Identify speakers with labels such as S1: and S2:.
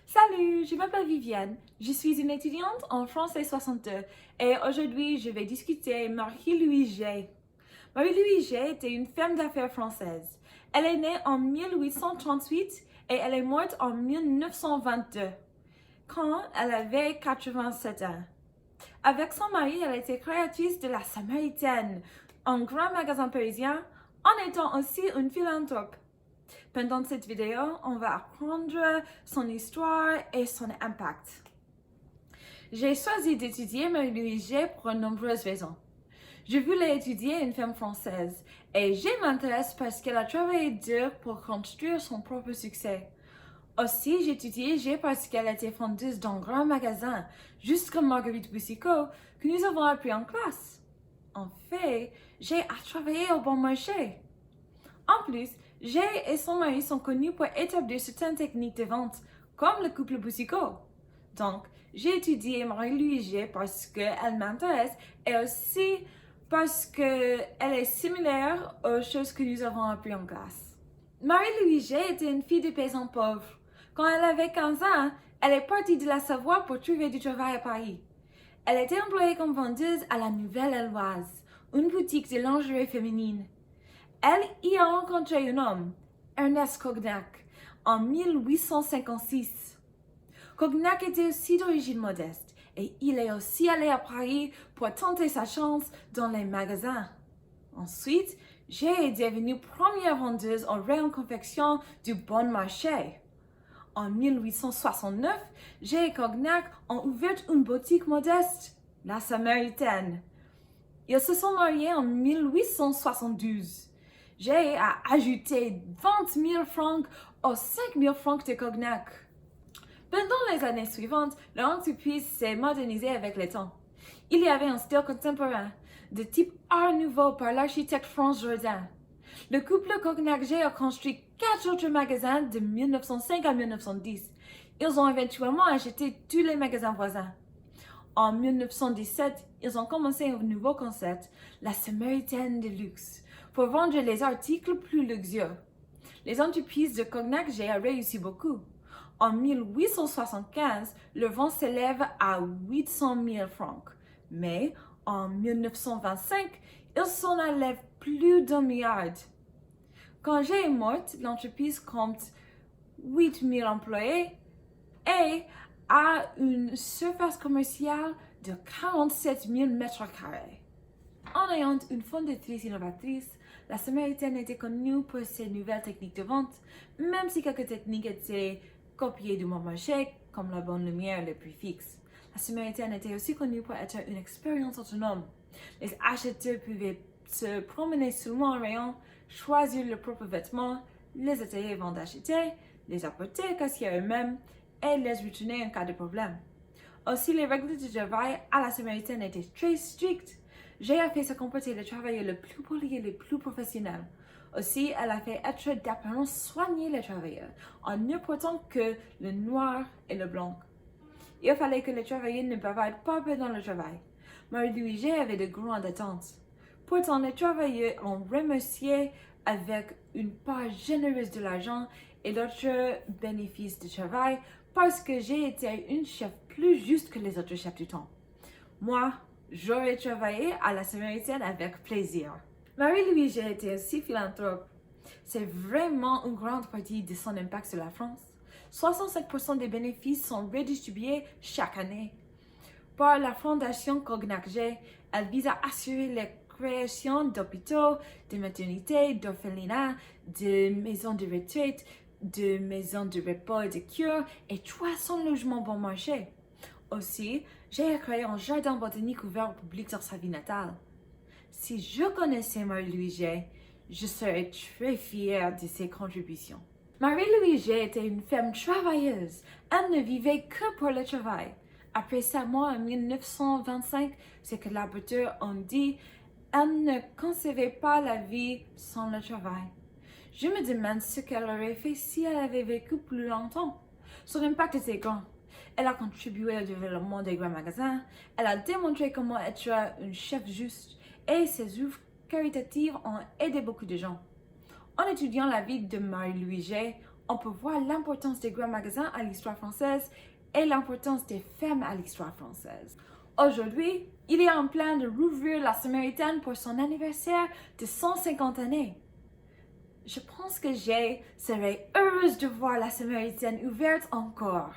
S1: Salut, je m'appelle Viviane. Je suis une étudiante en français 62 et aujourd'hui je vais discuter Marie-Louise G. Marie-Louise G était une femme d'affaires française. Elle est née en 1838 et elle est morte en 1922, quand elle avait 87 ans. Avec son mari, elle était créatrice de la Samaritaine, un grand magasin parisien, en étant aussi une philanthrope. Pendant cette vidéo, on va apprendre son histoire et son impact. J'ai choisi d'étudier Marie-Louise G pour de nombreuses raisons. Je voulais étudier une femme française et G m'intéresse parce qu'elle a travaillé dur pour construire son propre succès. Aussi, j'ai étudié G parce qu'elle était fondeuse d'un grand magasin, juste comme Marguerite Boucicaut, que nous avons appris en classe. En fait, G a travaillé au bon marché. En plus, G et son mari sont connus pour établir certaines techniques de vente, comme le couple Boucicaut. Donc, j'ai étudié Marie-Louise G parce qu'elle m'intéresse et aussi parce qu'elle est similaire aux choses que nous avons apprises en classe. Marie-Louise G était une fille de paysans pauvres. Quand elle avait 15 ans, elle est partie de la Savoie pour trouver du travail à Paris. Elle était employée comme vendeuse à la Nouvelle-Éloise, une boutique de lingerie féminine. Elle y a rencontré un homme, Ernest Cognac, en 1856. Cognac était aussi d'origine modeste et il est aussi allé à Paris pour tenter sa chance dans les magasins. Ensuite, G est devenue première vendeuse en rayon confection du Bon Marché. En 1869, G et Cognac ont ouvert une boutique modeste, la Samaritaine. Ils se sont mariés en 1872. G a ajouté 20 000 francs aux 5 000 francs de Cognac. Pendant les années suivantes, l'entreprise s'est modernisée avec le temps. Il y avait un style contemporain, de type Art Nouveau par l'architecte Franz Jourdain. Le couple Cognac-G a construit 4 autres magasins de 1905 à 1910. Ils ont éventuellement acheté tous les magasins voisins. En 1917, ils ont commencé un nouveau concept, la Samaritaine de luxe, pour vendre les articles plus luxueux. Les entreprises de Cognac-G ont réussi beaucoup. En 1875, le vent s'élève à 800 000 francs. Mais en 1925, ils s'en élèvent plus d'1 milliard. Quand G est morte, l'entreprise compte 8 000 employés et a une surface commerciale de 47 000 mètres carrés. En ayant une fondatrice innovatrice, la Samaritaine était connue pour ses nouvelles techniques de vente, même si quelques techniques étaient copiées du bon marché, comme la bonne lumière et le prix fixe. La Samaritaine était aussi connue pour être une expérience autonome. Les acheteurs pouvaient se promener seulement en rayon, choisir leurs propres vêtements, les ateliers avant d'acheter, les apporter aux caissiers eux-mêmes et les retourner en cas de problème. Aussi, les règles de travail à la Samaritaine étaient très strictes. G a fait se comporter le travailleur le plus poli et le plus professionnel. Aussi, elle a fait être d'apparence soigner les travailleurs, en ne portant que le noir et le blanc. Il fallait que les travailleurs ne bavardent pas pendant le travail. Marie-Louise G avait de grandes attentes. Pourtant, les travailleurs ont remercié avec une part généreuse de l'argent et d'autres bénéfices de travail parce que j'ai été une chef plus juste que les autres chefs du temps. Moi, j'aurais travaillé à la Samaritaine avec plaisir. Marie-Louise G était aussi philanthrope. C'est vraiment une grande partie de son impact sur la France. 65% des bénéfices sont redistribués chaque année. Par la Fondation Cognac-G, elle vise à assurer la création d'hôpitaux, de maternités, d'orphelinats, de maisons de retraite, de maisons de repos et de cure et 300 logements bon marché. Aussi, j'ai créé un jardin botanique ouvert au public dans sa ville natale. Si je connaissais Marie-Louise G, je serais très fière de ses contributions. Marie-Louise G était une femme travailleuse. Elle ne vivait que pour le travail. Après sa mort en 1925, ce que les auteurs ont dit, elle ne concevait pas la vie sans le travail. Je me demande ce qu'elle aurait fait si elle avait vécu plus longtemps. Son impact était grand. Elle a contribué au développement des grands magasins, elle a démontré comment être une chef juste et ses œuvres caritatives ont aidé beaucoup de gens. En étudiant la vie de Marie-Louise G, on peut voir l'importance des grands magasins à l'histoire française et l'importance des femmes à l'histoire française. Aujourd'hui, il est en plan de rouvrir la Samaritaine pour son anniversaire de 150 années. Je pense que je serais heureuse de voir la Samaritaine ouverte encore.